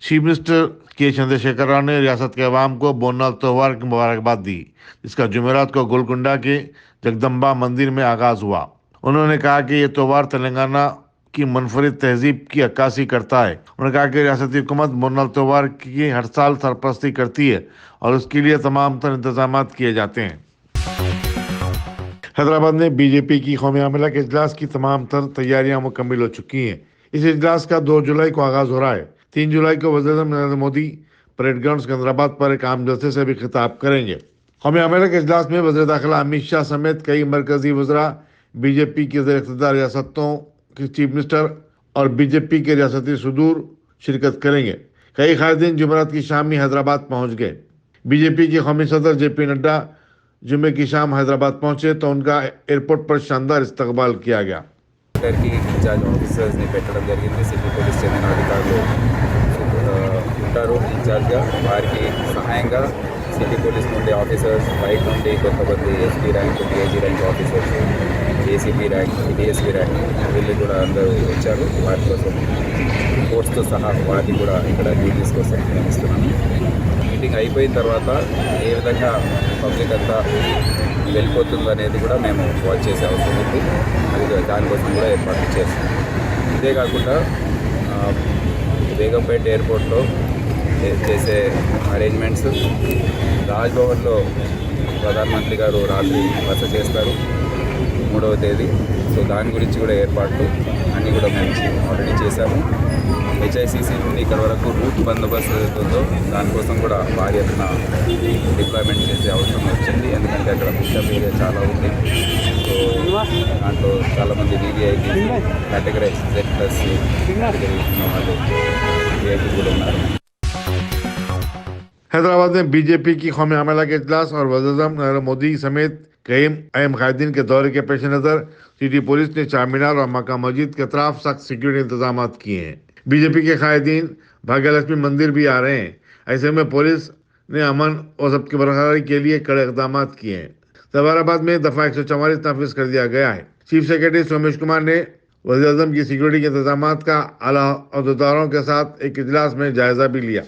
Chief minister के चंद्रशेखर राव ने रियासत के अवाम को बोनाल त्योहार की मुबारकबाद दी, जिसका जुमेरात को गोलकुंडा के जगदम्बा मंदिर में आगाज हुआ। उन्होंने कहा कि यह त्योहार तेलंगाना की मुनफरिद तहजीब की अक्कासी करता है। उन्होंने कहा कि रियासती हुकूमत बोनाल त्योहार की हर साल सरपरस्ती करती है और उसके लिए तमाम तर इंतजाम किए जाते हैं। हैदराबाद में बीजेपी की कौमी अमला के इजलास की तमाम तर तैयारियां मुकम्मल हो चुकी हैं। इस इजलास का 2 जुलाई को आगाज हो रहा है। 3 जुलाई को वज़ीर-ए-आज़म नरेंद्र मोदी परेड ग्राउंड सिकंदराबाद पर एक आम जलसे से भी खिताब करेंगे। कौमी अमला के इजलास में वज़ीर दाखिला अमित शाह समेत कई मरकजी वज़रा, बीजेपी की ज़ेर-इक़्तिदार रियासतों के चीफ मिनिस्टर और बीजेपी के रियासती सदूर शिरकत करेंगे। कई कायदीन जुमेरात की शाम में हैदराबाद पहुंच गए। बीजेपी के कौमी सदर JP नड्डा जुम्मे की शाम हैदराबाद पहुंचे तो उनका एयरपोर्ट पर शानदार इस्तकबाल किया गया। की इंचार्ज ऑफिसर्स ने పెట్టడం జరిగింది। సిటీ పోలీస్ చెందిన అధికారులు ఉంటారు ఇన్ఛార్జ్గా, వారికి సహాయంగా సిటీ పోలీస్ నుండి ఆఫీసర్స్, బయట నుండి కొంతమంది SP rank, DIG rank officers, ACP rank, DSP rank వీళ్ళు కూడా అందరూ వచ్చారు. వారి కోసం ఫోర్స్తో సహా వారిని కూడా ఇక్కడ డ్యూటీస్ కోసం నియమిస్తున్నాను. మీటింగ్ అయిపోయిన తర్వాత ఏ విధంగా పబ్లిక్ అంతా వెళ్ళిపోతుందో అనేది కూడా మేము వాచ్ చేసే అవసరం ఉంది. అది దానికోసం కూడా ఏర్పాటు చేస్తాం. ఇదే కాకుండా బేగంపేట ఎయిర్పోర్ట్లో చేసే అరేంజ్మెంట్స్, రాజ్భవన్లో ప్రధానమంత్రి గారు రాత్రి బస చేస్తారు 3వ తేదీ. సో దాని గురించి కూడా ఏర్పాట్లు అన్నీ కూడా మేము ఆల్రెడీ చేశాము. HICC నుండి ఇక్కడ వరకు రూట్ బందోబస్తు అవుతుందో దానికోసం కూడా భారీ ఎత్తున డిప్లాయ్మెంట్ చేసే అవసరం వచ్చింది. ఎందుకంటే అక్కడ పికప్ ఏరియా చాలా ఉంది. సో దాంట్లో చాలామంది VVIP కేటగరైజ్ Z+ కేటగిరీ ఉన్న వాళ్ళు VIP కూడా ఉన్నారు. हैदराबाद में बीजेपी की कौमी अमला के इजलास और वज़ीर-ए-आज़म नरेंद्र मोदी समेत कई अहम कायदीन के दौरे के पेश नज़र सिटी पुलिस ने चारमीनार और मक्का मस्जिद के अतराफ सख्त सिक्योरिटी इंतजाम किए हैं। बीजेपी के कायदीन भाग्यलक्ष्मी मंदिर भी आ रहे हैं। ऐसे में पुलिस ने अमन और ज़ब्त की बरकरारी के लिए कड़े इक़दाम किए हैं। जफराबाद में दफ़ा 144 नाफिज कर दिया गया है। चीफ सेक्रेटरी सोमेश कुमार ने वज़ीर-ए-आज़म की सिक्योरिटी के इंतजाम का आला अहदेदारों के साथ एक इजलास में जायजा भी लिया।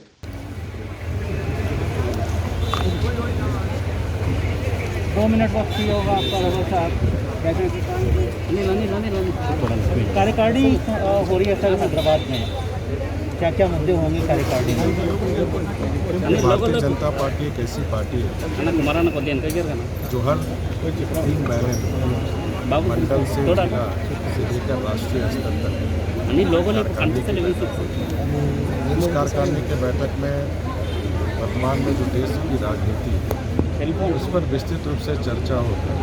दो मिनट वक्त ही होगा आपका रघु साहब। कार्यकारिणी हो रही है सर हैदराबाद में, क्या क्या मुद्दे होंगे कार्यकारिणी में? भारतीय जनता पार्टी एक ऐसी पार्टी है जो हर 3 महीने में मंडल से जिला से लेकर राष्ट्रीय स्तर तक इस कार्यकारिणी के बैठक में वर्तमान में जो देश की राजनीति है उस पर विस्तृत रूप से चर्चा होती है,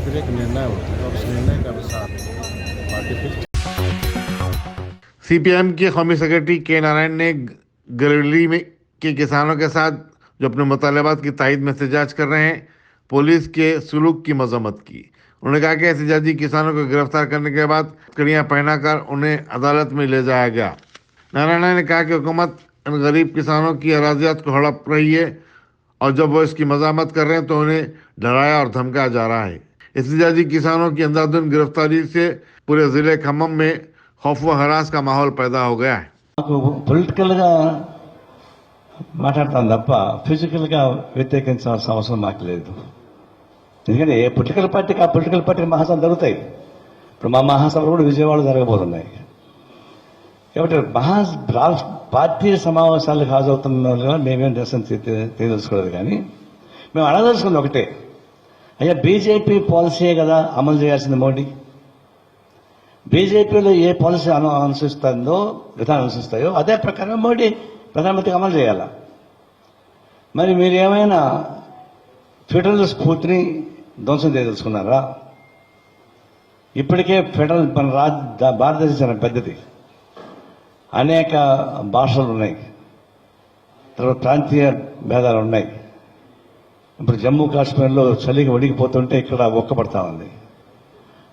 फिर एक निर्णय होता है और उस निर्णय के अनुसार पार्टी फिर। CPM के कौमी सेक्रेटरी के नारायण ने गरवली में के किसानों के साथ जो अपने मुतालबात की तायद में एहतजाज कर रहे हैं, पुलिस के सलूक की मजम्मत की। उन्होंने कहा कि एहतजाजी किसानों को गिरफ्तार करने के बाद कड़ियाँ पहनाकर उन्हें अदालत में ले जाया गया। नारायण ने कहा कि हुकूमत इन गरीब किसानों की अराजियात को हड़प रही है और जब वो इसकी मजामत कर रहे हैं तो उन्हें डराया और धमकाया जा रहा है। एहतजाजी किसानों की अंधाधुंध गिरफ्तारी से पूरे जिले खम्मम में खौफ व हरास का माहौल पैदा हो गया है। పొలిటికల్గా మాట్లాడతాం తప్ప ఫిజికల్గా వ్యతిరేకించాల్సిన అవసరం మాకు లేదు. ఎందుకంటే ఏ పొలిటికల్ పార్టీకి ఆ పొలిటికల్ పార్టీకి మహాసభలు జరుగుతాయి. ఇప్పుడు మా మహాసభలు కూడా విజయవాడలో జరగబోతున్నాయి. కాబట్టి పార్టీ సమావేశాలకు హాజరవుతున్న మేమేం నిరసన తెలియదలుచుకోలేదు. కానీ మేము అడగదలుచుకుంది ఒకటే, అయ్యా బీజేపీ పాలసీయే కదా అమలు చేయాల్సింది మోడీ. బీజేపీలో ఏ పాలసీ అనుసరిస్తుందో, విధానం అనుసరిస్తాయో అదే ప్రకారం మోడీ ప్రధానమంత్రికి అమలు చేయాల. మరి మీరు ఏమైనా ఫెడరల్ స్ఫూర్తిని ధ్వంసం చేయదలుచుకున్నారా? ఇప్పటికే ఫెడరల్ మన భారతదేశం పెద్దది, అనేక భాషలు ఉన్నాయి, తర్వాత ప్రాంతీయ భేదాలు ఉన్నాయి. ఇప్పుడు జమ్మూ కాశ్మీర్లో చలికి వడికిపోతుంటే ఇక్కడ ఒక్కపడతా ఉంది.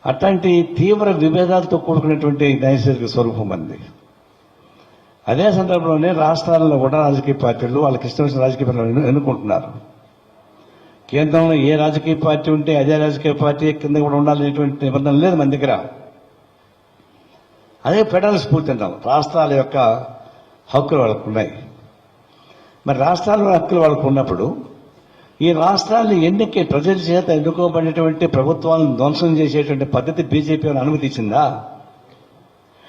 అట్లాంటి తీవ్ర విభేదాలతో కూడుకున్నటువంటి నైసర్గిక స్వరూపం అంది. అదే సందర్భంలోనే రాష్ట్రాల్లో కూడా రాజకీయ పార్టీలు వాళ్ళకి ఇష్టం వచ్చిన రాజకీయ పార్టీలు ఎన్నుకుంటున్నారు. కేంద్రంలో ఏ రాజకీయ పార్టీ ఉంటే అదే రాజకీయ పార్టీ కింద కూడా ఉండాలనేటువంటి నిబంధన లేదు మన దగ్గర. అదే ఫెడరల్ స్ఫూర్తి అంటాం. రాష్ట్రాల యొక్క హక్కులు వాళ్ళకు ఉన్నాయి. మరి రాష్ట్రాల్లో హక్కులు వాళ్ళకు ఉన్నప్పుడు ఈ రాష్ట్రాలు ప్రజల చేత ఎన్నుకోబడినటువంటి ప్రభుత్వాలను ధ్వంసం చేసేటువంటి పద్ధతి బీజేపీ అని అనుమతించిందా,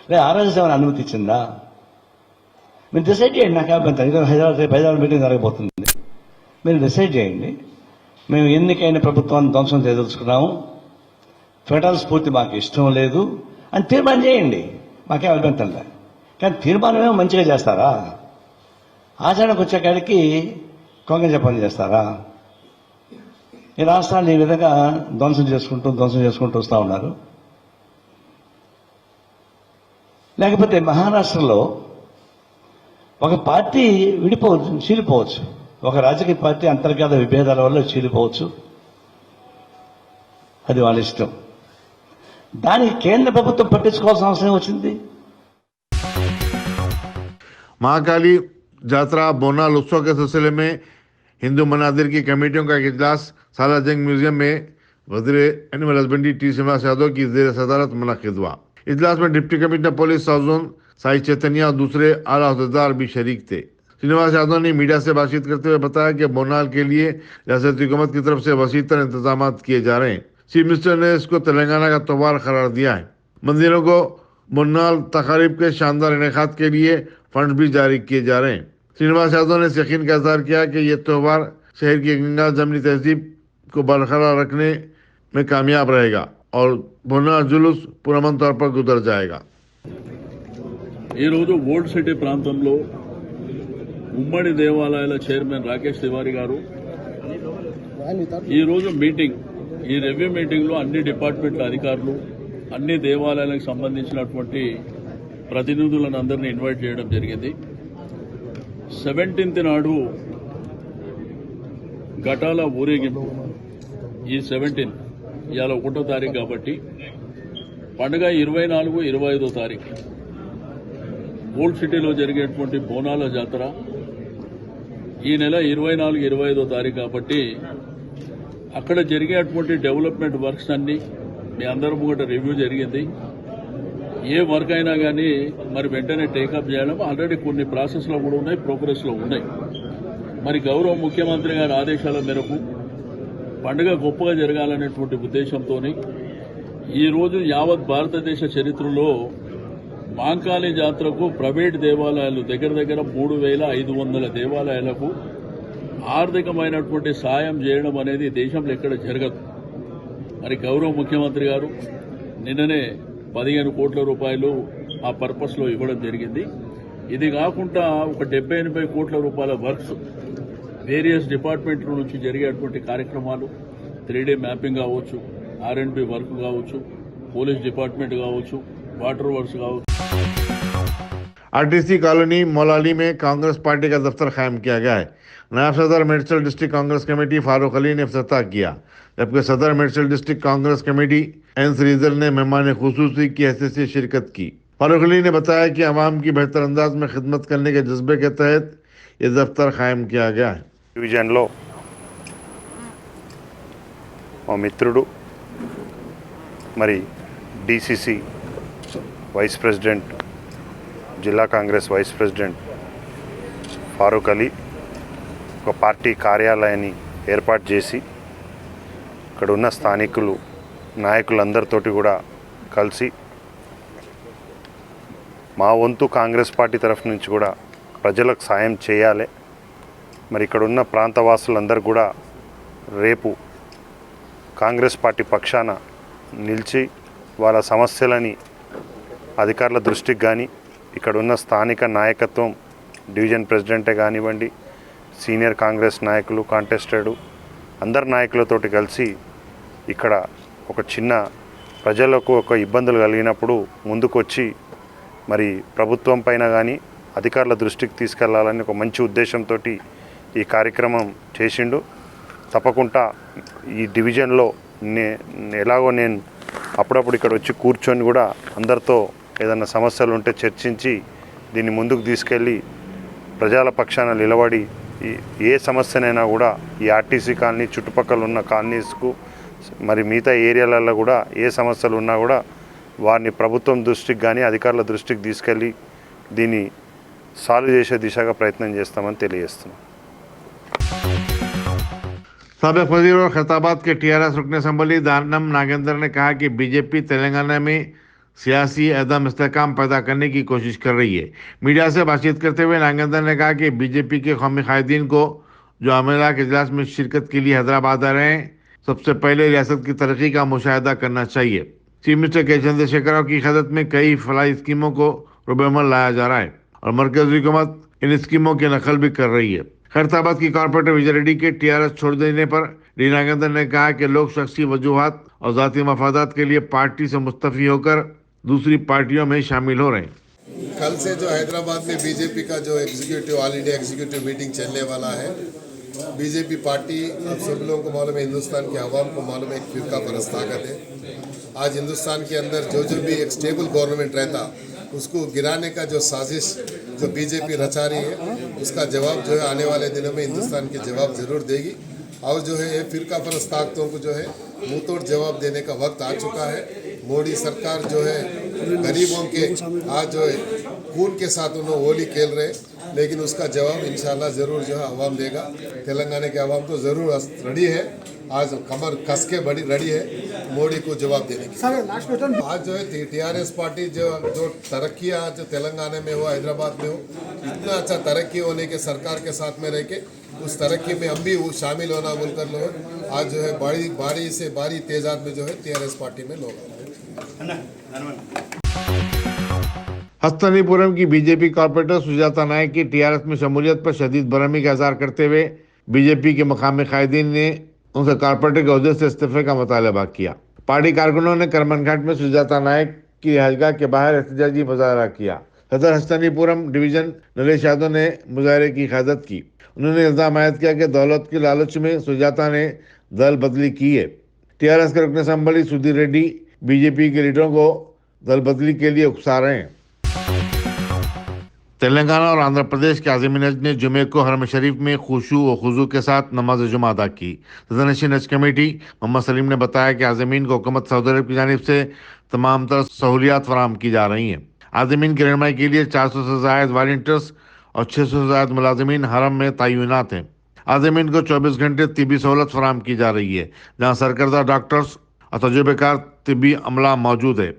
లేదా ఆర్ఎస్ఎస్ అనుమతించిందా? మీరు డిసైడ్ చేయండి. నాకు అభ్యంతరం. హైదరాబాద్ మీటింగ్ జరగబోతుంది. మీరు డిసైడ్ చేయండి. మేము ఎన్నికైన ప్రభుత్వాన్ని ధ్వంసం చేయదలుచుకున్నాము, ఫెడరల్ స్ఫూర్తి మాకు ఇష్టం లేదు అని తీర్మానం చేయండి. మాకేం అభ్యంతరం లేదు. కానీ తీర్మానమే మంచిగా చేస్తారా? ఆచరణకు వచ్చేకాడికి కొంగ పని చేస్తారా? ఈ రాష్ట్రాన్ని ఈ విధంగా ధ్వంసం చేసుకుంటూ వస్తూ ఉన్నారు. లేకపోతే మహారాష్ట్రలో ఒక పార్టీ చీలిపోవచ్చు. ఒక రాజకీయ పార్టీ అంతర్గత విభేదాల వల్ల చీలిపోవచ్చు. అది వాళ్ళ ఇష్టం. దానికి కేంద్ర ప్రభుత్వం పట్టించుకోవాల్సిన అవసరం వచ్చింది. महाकाली जात्रा बोनाल उत्सव के सिलसिले में हिंदू मनादिर की कमेटियों का एक इजलास सालाजंग म्यूजियम में वज़ीर animal husbandry T Srinivas Yadav की ज़ेर सदारत मुनक़िद हुआ। इजलास में deputy commissioner police south zone Sai Chaitanya और दूसरे आला अहदेदार भी शरीक थे। श्रीनिवास यादव ने मीडिया से बातचीत करते हुए बताया कि बोनाल के लिए रियासती हुकूमत की तरफ से वसीतर इंतजाम किए जा रहे हैं। चीफ मिनिस्टर ने इसको तेलंगाना का त्योहार करार दिया है। मंदिरों को बोनाल तकारीब के शानदार इनेकात के लिए फंड भी जारी किए जा रहे हैं। श्रीनिवास यादव ने इस यकीन का इजहार किया कि ये त्यौहार शहर की गंगा जमनी तहजीब को बरकरार रखने में कामयाब रहेगा और बोनाल जुलूस पुरअमन तौर पर गुजर जाएगा। ఈ రోజు ఓల్డ్ సిటీ ప్రాంతంలో ఉమ్మడి దేవాలయాల చైర్మన్ రాకేష్ తివారీ గారు ఈ రోజు మీటింగ్, ఈ రివ్యూ మీటింగ్ లో అన్ని డిపార్ట్మెంట్ల అధికారులు, అన్ని దేవాలయాలకు సంబంధించినటువంటి ప్రతినిధులను అందరినీ ఇన్వైట్ చేయడం జరిగింది. 17th నాడు ఘటాల ఊరేగింపు. ఈ 17 ఇవాళ 1వ తారీఖు కాబట్టి పండుగ 24, 25వ తారీఖు ఓల్డ్ సిటీలో జరిగేటువంటి బోనాల జాతర ఈ నెల 24, 25వ తారీఖు కాబట్టి అక్కడ జరిగేటువంటి డెవలప్మెంట్ వర్క్స్ అన్ని మీ అందరూ కూడా రివ్యూ జరిగింది. ఏ వర్క్ అయినా కానీ మరి వెంటనే టేకప్ చేయడం ఆల్రెడీ కొన్ని ప్రాసెస్లో కూడా ఉన్నాయి, ప్రోగ్రెస్లో ఉన్నాయి. మరి గౌరవ ముఖ్యమంత్రి గారి ఆదేశాల మేరకు పండుగ గొప్పగా జరగాలనేటువంటి ఉద్దేశంతో ఈరోజు యావత్ భారతదేశ చరిత్రలో మాంకాళి జాతరకు ప్రైవేట్ దేవాలయాలు దగ్గర 3,500 దేవాలయాలకు ఆర్థికమైనటువంటి సాయం చేయడం అనేది దేశంలో ఎక్కడ జరగదు. మరి గౌరవ ముఖ్యమంత్రి గారు నిన్ననే 15 కోట్ల రూపాయలు ఆ పర్పస్ లో ఇవ్వడం జరిగింది. ఇది కాకుండా ఒక 70-80 కోట్ల రూపాయల వర్క్స్ వేరియస్ డిపార్ట్మెంట్ల నుంచి జరిగేటువంటి కార్యక్రమాలు, 3D మ్యాపింగ్ కావచ్చు, R&B వర్క్ కావచ్చు, పోలీస్ డిపార్ట్మెంట్ కావచ్చు, వాటర్ వర్క్స్ కావచ్చు. आरटीसी कॉलोनी मौलाली में कांग्रेस पार्टी का दफ्तर कायम किया गया है। नायब सदर मेडचल डिस्ट्रिक्ट कांग्रेस कमेटी फारूक अली ने इफ्तिताह किया, जबकि सदर Medchal district Congress committee N Sridhar ने मेहमान खुसूसी की हैसियत से शिरकत की। फारूक अली ने बताया कि आवाम की बेहतर अंदाज में खिदमत करने के जज्बे के तहत ये दफ्तर कायम किया गया है। డివిజన్లో మా మిత్రుడు మరి డిసిసి వైస్ ప్రెసిడెంట్, జిల్లా కాంగ్రెస్ వైస్ ప్రెసిడెంట్ ఫారూక్ అలీ ఒక పార్టీ కార్యాలయాన్ని ఏర్పాటు చేసి ఇక్కడ ఉన్న స్థానికులు నాయకులందరితోటి కూడా కలిసి మా వంతు కాంగ్రెస్ పార్టీ తరఫు నుంచి కూడా ప్రజలకు సాయం చేయాలి. మరి ఇక్కడ ఉన్న ప్రాంతవాసులందరూ కూడా రేపు కాంగ్రెస్ పార్టీ పక్షాన నిలిచి వాళ్ళ సమస్యలని అధికారుల దృష్టికి కానీ, ఇక్కడ ఉన్న స్థానిక నాయకత్వం, డివిజన్ ప్రెసిడెంటే కానివ్వండి, సీనియర్ కాంగ్రెస్ నాయకులు, కాంటెస్టెడ్ అందరు నాయకులతోటి కలిసి ఇక్కడ ఒక చిన్న ప్రజలకు ఒక ఇబ్బందులు కలిగినప్పుడు ముందుకొచ్చి మరి ప్రభుత్వం పైన కానీ అధికారుల దృష్టికి తీసుకెళ్లాలని ఒక మంచి ఉద్దేశంతో ఈ కార్యక్రమం చేసిండు. తప్పకుండా ఈ డివిజన్లో ఎలాగో నేను అప్పుడప్పుడు ఇక్కడ వచ్చి కూర్చొని కూడా అందరితో ఏదైనా సమస్యలు ఉంటే చర్చించి దీన్ని ముందుకు తీసుకెళ్ళి ప్రజల పక్షాన నిలబడి ఏ సమస్యనైనా కూడా ఈ ఆర్టీసీ కాలనీ చుట్టుపక్కల ఉన్న కాలనీస్కు మరి మిగతా ఏరియాలలో కూడా ఏ సమస్యలు ఉన్నా కూడా వారిని ప్రభుత్వం దృష్టికి కానీ అధికారుల దృష్టికి తీసుకెళ్ళి దీన్ని సాల్వ్ చేసే దిశగా ప్రయత్నం చేస్తామని తెలియజేస్తున్నాం. साबिक वजीर और खैताबाद के टीआरएस रुकन असम्बली दानम नागेंद्र ने कहा कि बीजेपी तेलंगाना में सियासी अदम इस्तेहकाम पैदा करने की कोशिश कर रही है। मीडिया से बातचीत करते हुए नागेंद्र ने कहा कि बीजेपी के कौमी कायदीन को जो अमेला के इजलास में शिरकत के लिए हैदराबाद आ रहे हैं, सबसे पहले रियासत की तरक्की का मुशाहिदा करना चाहिए। चीफ मिनिस्टर के चंद्रशेखर राव की क़यादत में कई फलाई स्कीमों को रुबेमल लाया जा रहा है और मरकजी हुकूमत इन स्कीमों की नकल भी कर रही है। खैरताबाद की कॉर्पोरेटर विजय रेड्डी के टीआरएस छोड़ देने पर डी नागेंद्र ने कहा कि लोग शख्सी वजूहात और जाती मफादात के लिए पार्टी से मुस्तफी होकर दूसरी पार्टियों में शामिल हो रहे हैं। कल से जो हैदराबाद में बीजेपी का जो executive all India executive meeting चलने वाला है, बीजेपी पार्टी अब सब लोगों को मालूम है, हिंदुस्तान के अवाम को मालूम है, एक फिरका परस्त ताकत है। आज हिंदुस्तान के अंदर जो भी एक स्टेबल गवर्नमेंट रहता उसको गिराने का जो साजिश जो बीजेपी रचा रही है, उसका जवाब जो है आने वाले दिनों में हिंदुस्तान की जवाब जरूर देगी। और जो है ये फिरका परस्त ताकतों को जो है मुंह तोड़ जवाब देने का वक्त आ चुका है। मोदी सरकार जो है गरीबों के आज जो है खून के साथ उन्होंने होली खेल रहे, लेकिन उसका जवाब इंशाल्लाह ज़रूर जो है अवाम देगा। तेलंगाना के अवाम तो ज़रूर रेडी है, आज कमर कस के बड़ी रेडी है मोदी को जवाब देने की। आज जो है टीआरएस पार्टी जो तरक्की आज तेलंगाना में हो, हैदराबाद में हो, इतना अच्छा तरक्की होने के सरकार के साथ में रह के उस तरक्की में हम भी शामिल होना बोलकर लोग आज जो है बारी से बारी तेजाब में जो है टीआरएस पार्टी में लोग हस्तनीपुरम की बीजेपी कॉर्पोरेटर सुजाता नायक की टीआरएस में शमूलियत पर शदीद बरहमी का इजहार करते हुए बीजेपी के मकामी कायदीन ने उनसे कॉर्पोरेटर के ओहदे से इस्तीफे का मुतालबा किया। पार्टी कारकुनों ने करमनघाट में सुजाता नायक की रिहाइशगाह के बाहर एहतजाजी मुजाहरा किया। सदर हस्तनीपुरम डिवीजन नरेश यादव ने मुजाहरे की क़यादत की। उन्होंने इल्जाम आयद किया कि दौलत के लालच में सुजाता ने दल बदली की है। टीआरएस के रुकन असम्बली सुधीर रेड्डी बीजेपी के लीडरों को दल बदली के लिए उकसा रहे हैं। तेलंगाना और आंध्र प्रदेश के आज़मीन हज ने जुमे को हरम शरीफ में खुशू व खुजू के साथ नमाज जुमा अदा की। सदरनशीन हज कमेटी मोहम्मद सलीम ने बताया कि आज़मीन को हुकूमत सऊदी अरब की जानिब से तमाम तरह सहूलियात फराहम की जा रही हैं। आज़मीन की रहनुमाई के लिए 400 से ज़ायद वॉलंटियर्स और 600 से ज़ायद मुलाजिमीन हरम में तैनात हैं। आज़मीन को 24 घंटे तिब्बी सहूलत फराहम की जा रही है, जहाँ सरकर्दा डॉक्टर्स और तजुर्बेकार तिब्बी अमला मौजूद है।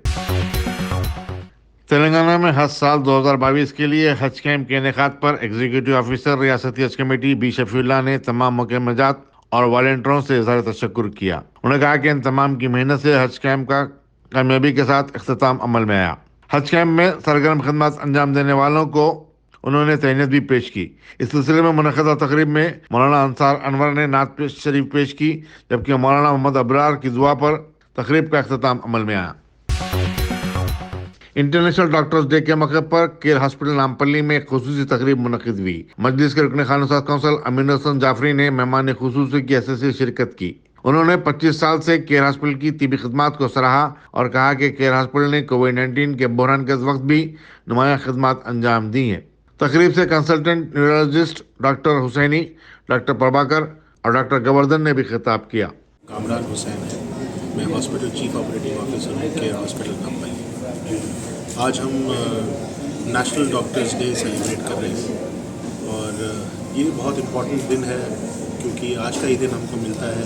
तेलंगाना में हज साल 2022 के लिए हज कैंप के इनेकाद पर एग्जीक्यूटिव ऑफिसर रियासती हज कमेटी बी शफीउल्लाह ने तमाम मुकम्मजात और वॉलंटियरों से इज़हार तशक्कुर किया। उन्होंने कहा कि इन तमाम की मेहनत से हज कैंप का कामयाबी के साथ इख्तिताम अमल में आया। हज कैंप में सरगर्म खिदमत अंजाम देने वालों को उन्होंने तहनीत भी पेश की। इस सिलसिले में मुनक़दा तकरीब में मौलाना अंसार अनवर ने नात शरीफ पेश की, जबकि मौलाना मोहम्मद अबरार की दुआ पर तकरीब का इख्तिताम अमल में आया। इंटरनेशनल डॉक्टर्स डे के मौके पर केयर हॉस्पिटल नामपल्ली में एक खुसूसी तकरीब मुनक़िद हुई। मजलिस के रुकन क़ानून कौंसल अमीन हसन जाफरी ने मेहमान खुसूसी की हैसियत से शिरकत की। उन्होंने 25 साल से केयर हॉस्पिटल की तिबी खिदमात को सराहा और कहा कि केयर हॉस्पिटल ने कोविड-19 के बहरान के वक्त भी नुमाया खिदमात अंजाम दी हैं। तकरीब से consultant neurologist doctor Hussaini, doctor Prabhakar और डॉक्टर गोवर्धन ने भी खिताब किया। कामरान हुसैन है, मैं हॉस्पिटल चीफ ऑपरेटिंग ऑफिसर हूँ केयर हॉस्पिटल नामपल्ली। आज हम नेशनल डॉक्टर्स डे सेलिब्रेट कर रहे हैं और ये बहुत इम्पोर्टेंट दिन है क्योंकि आज का ही दिन हमको मिलता है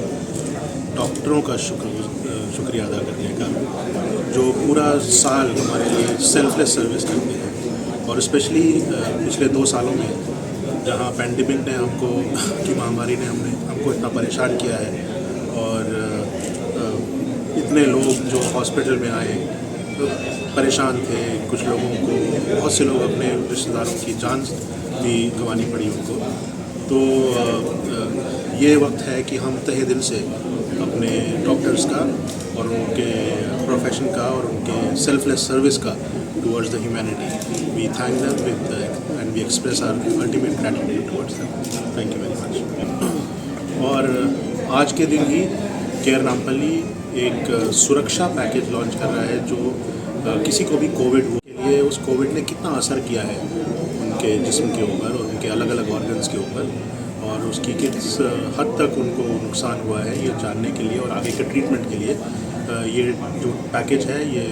डॉक्टरों का शुक्रिया अदा करने का, जो पूरा साल हमारे लिए सेल्फलेस सर्विस करते हैं। और स्पेशली पिछले 2 सालों में जहाँ पैंडेमिक ने हमको की महामारी ने हमको इतना परेशान किया है और इतने लोग जो हॉस्पिटल में आए तो परेशान थे। कुछ लोगों को, बहुत से लोग अपने रिश्तेदारों की जान भी गंवानी पड़ी उनको। तो ये वक्त है कि हम तहे दिल से अपने डॉक्टर्स का और उनके प्रोफेशन का और उनके सेल्फलेस सर्विस का towards the humanity, we thank them with and we express our ultimate gratitude towards them. Thank you very much. और आज के दिन ही केयर नामपल्ली एक सुरक्षा पैकेज लॉन्च कर रहा है जो किसी को भी कोविड हुआ के लिए उस कोविड ने कितना असर किया है उनके जिस्म के ऊपर और उनके अलग अलग ऑर्गन्स के ऊपर और उसकी किस हद तक उनको नुकसान हुआ है ये जानने के लिए और आगे के ट्रीटमेंट के लिए ये जो पैकेज है ये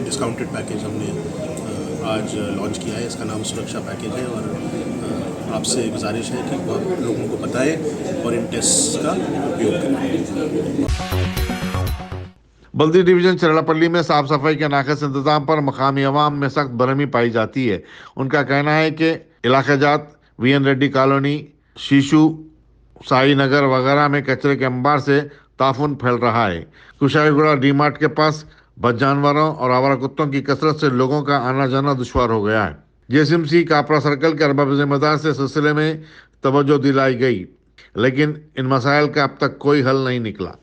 डिस्काउंटेड पैकेज हमने आज लॉन्च किया है। इसका नाम सुरक्षा पैकेज है और आपसे गुजारिश है कि आप लोगों को बताएं और इन टेस्ट का उपयोग करें। बल्दी डिवीजन चरलापल्ली में साफ सफाई के नाक़िस इंतजाम पर मकामी अवाम में सख्त बरहमी पाई जाती है। उनका कहना है कि इलाका जात वीएन रेड्डी कॉलोनी, शीशु, साई नगर वगैरह में कचरे के अंबार से ताफुन फैल रहा है। कुशाईगुड़ा डी मार्ट के पास बद जानवरों और आवारा कुत्तों की कसरत से लोगों का आना जाना दुश्वार हो गया है। जेएसएमसी कापरा सर्कल के अरबाब जिम्मेदार से सिलसिले में तवज्जो दिलाई गई, लेकिन इन मसाइल का अब तक कोई हल नहीं निकला।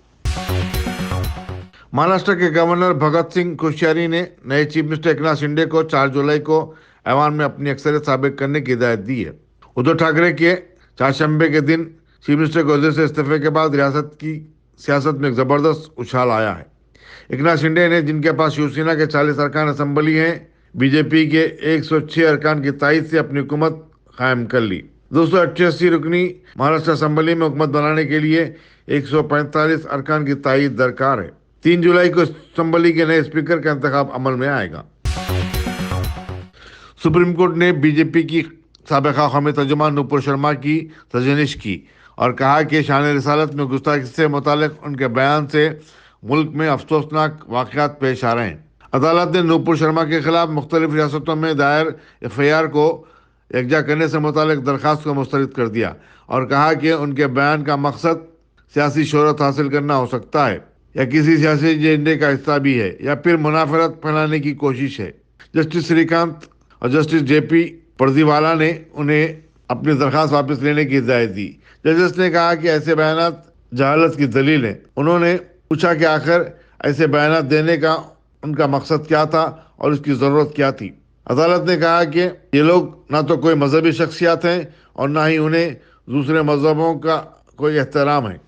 महाराष्ट्र के गवर्नर भगत सिंह कोश्यारी ने नए चीफ मिनिस्टर एकनाथ शिंदे को 4 जुलाई को ऐवान में अपनी अक्सरियत साबित करने की हिदायत दी है। उद्धव ठाकरे के चारशंबे के दिन चीफ मिनिस्टर के ओहदे से इस्तीफे के बाद रियासत की सियासत में एक जबरदस्त उछाल आया है। एकनाथ शिंदे ने, जिनके पास शिवसेना के 40 अरकान असम्बली हैं, बीजेपी के 106 अरकान की तायद से अपनी हुकूमत कायम कर ली। 288 रुकनी महाराष्ट्र असम्बली में हुकूमत बनाने के लिए 145 अरकान की तायद दरकार है। 3 जुलाई को असम्बली के नए स्पीकर का इंतखाब अमल में आएगा। सुप्रीम कोर्ट ने बीजेपी की साबिका कौमी तर्जुमान नूपुर शर्मा की तजनीश की और कहा कि शान रिसालत में गुस्ताखी से मुतालिक उनके बयान से मुल्क में अफसोसनाक वाक़यात पेश आ रहे हैं। अदालत ने नूपुर शर्मा के खिलाफ मुख्तलिफ रियासतों में दायर एफआईआर को यकजा करने से मुतालिक दरख्वास्त को मुस्तरद कर दिया और कहा कि उनके बयान का मकसद सियासी शोहरत हासिल करना हो सकता है या किसी सियासी एजेंडे का हिस्सा भी है या फिर मुनाफरत फैलाने की कोशिश है। जस्टिस श्रीकांत और जस्टिस जेपी पर्दीवाला ने उन्हें अपनी दरख्वास्त वापस लेने की हिदायत दी। जजेस ने कहा कि ऐसे बयान जहालत की दलील है। उन्होंने पूछा कि आखिर ऐसे बयान देने का उनका मकसद क्या था और उसकी ज़रूरत क्या थी। अदालत ने कहा कि ये लोग ना तो कोई मजहबी शख्सियत हैं और ना ही उन्हें दूसरे मजहबों का कोई एहतराम है।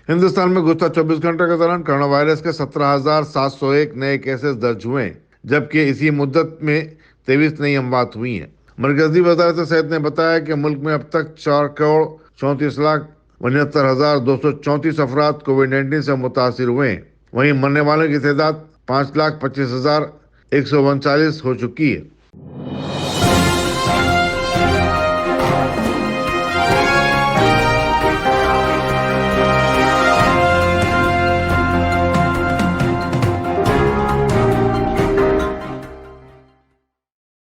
हिंदुस्तान में गुज़श्ता 24 घंटे के दौरान कोरोना वायरस के 17,701 नए केसेस दर्ज हुए, जबकि इसी मुद्दत में 23 नई अमवात हुई हैं। मरकजी वज़ारत सेहत ने बताया कि मुल्क में अब तक 4,34,69,234 अफराद कोविड-19 से मुतासिर हुए हैं। वहीं मरने वालों की तादाद 5,25,139 हो चुकी है।